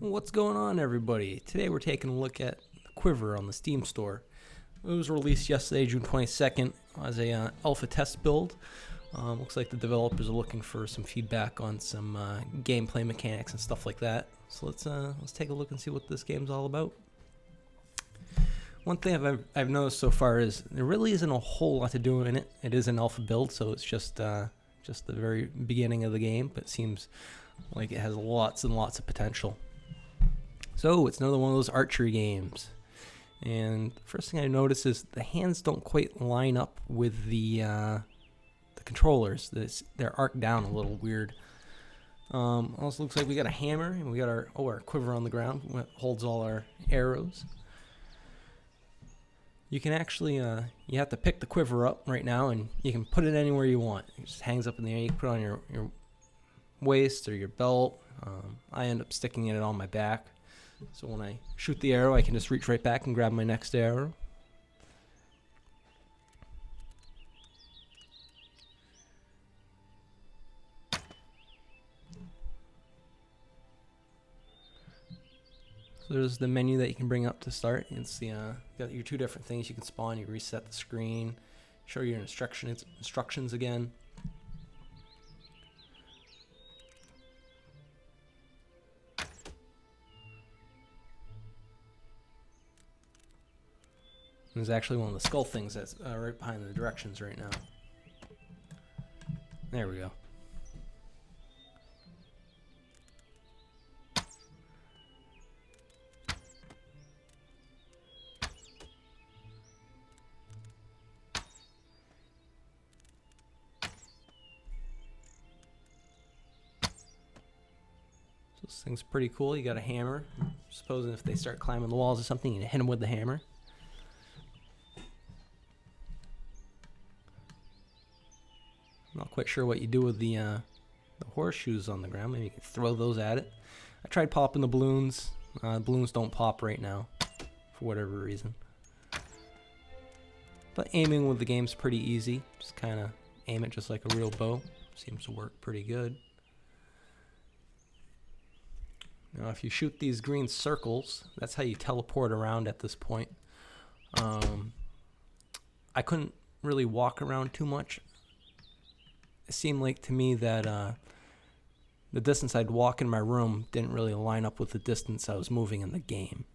What's going on, everybody? Today we're taking a look at QuiVr on the Steam store. It was released yesterday, June 22nd, as a alpha test build. Looks like the developers are looking for some feedback on some gameplay mechanics and stuff like that. So let's take a look and see what this game's all about. One thing I've noticed so far is there really isn't a whole lot to do in it. It is an alpha build, so it's just the very beginning of the game, but it seems like it has lots and lots of potential. So it's another one of those archery games. And the first thing I notice is the hands don't quite line up with the controllers. They're arced down a little weird. Also looks like we got a hammer and we got our QuiVr on the ground that holds all our arrows. You can actually, you have to pick the QuiVr up right now and you can put it anywhere you want. It just hangs up in the air. You can put it on your waist or your belt. I end up sticking it on my back. So when I shoot the arrow, I can just reach right back and grab my next arrow. So there's the menu that you can bring up to start. It's the got your two different things you can spawn. You reset the screen, show your instructions again. There's actually one of the skull things that's right behind the directions right now. There we go. So this thing's pretty cool. You got a hammer. Supposing if they start climbing the walls or something, you hit them with the hammer. I'm not quite sure what you do with the horseshoes on the ground. Maybe you can throw those at it. I tried popping the balloons. Balloons don't pop right now for whatever reason. But aiming with the game's pretty easy. Just kind of aim it just like a real bow. Seems to work pretty good. Now if you shoot these green circles, that's how you teleport around at this point. I couldn't really walk around too much. It seemed like to me that the distance I'd walk in my room didn't really line up with the distance I was moving in the game.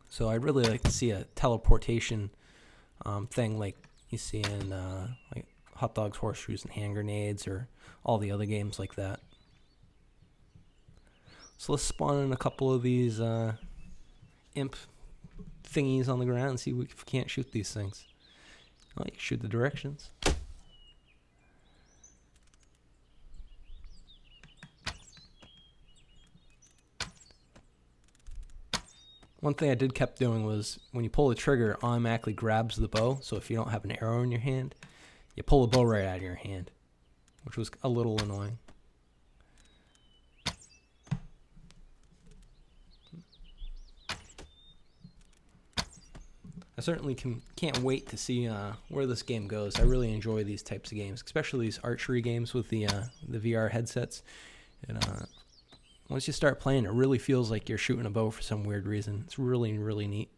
So I'd really like to see a teleportation thing like you see in like Hot Dogs, Horseshoes, and Hand Grenades, or all the other games like that. So let's spawn in a couple of these imp thingies on the ground and see if we can't shoot these things. Well, you can shoot the directions. One thing I did kept doing was when you pull the trigger, it automatically grabs the bow. So if you don't have an arrow in your hand, you pull the bow right out of your hand, which was a little annoying. I certainly can't wait to see where this game goes. I really enjoy these types of games, especially these archery games with the VR headsets. And once you start playing, it really feels like you're shooting a bow for some weird reason. It's really, really neat.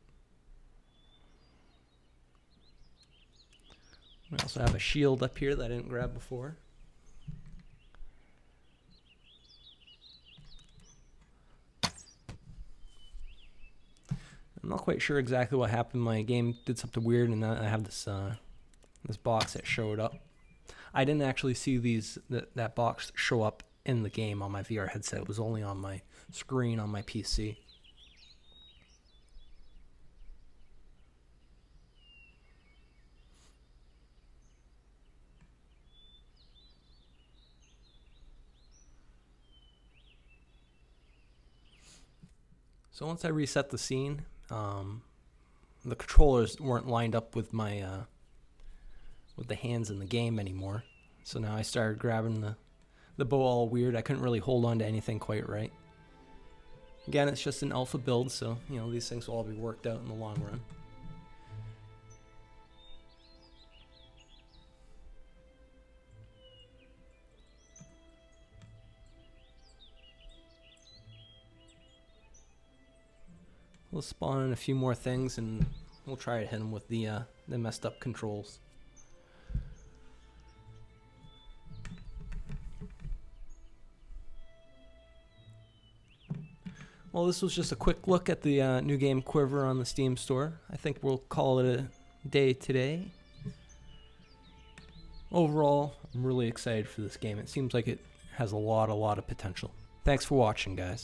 We also have a shield up here that I didn't grab before. I'm not quite sure exactly what happened. My game did something weird, and I have this this box that showed up. I didn't actually see that box show up in the game on my VR headset. It was only on my screen on my PC. So once I reset the scene, the controllers weren't lined up with my with the hands in the game anymore. So now I started grabbing the bow all weird. I couldn't really hold on to anything quite right. Again, it's just an alpha build, so you know these things will all be worked out in the long run. We'll spawn in a few more things and we'll try to hit them with the messed up controls. Well, this was just a quick look at the new game QuiVr on the Steam store. I think we'll call it a day today. Overall, I'm really excited for this game. It seems like it has a lot of potential. Thanks for watching, guys.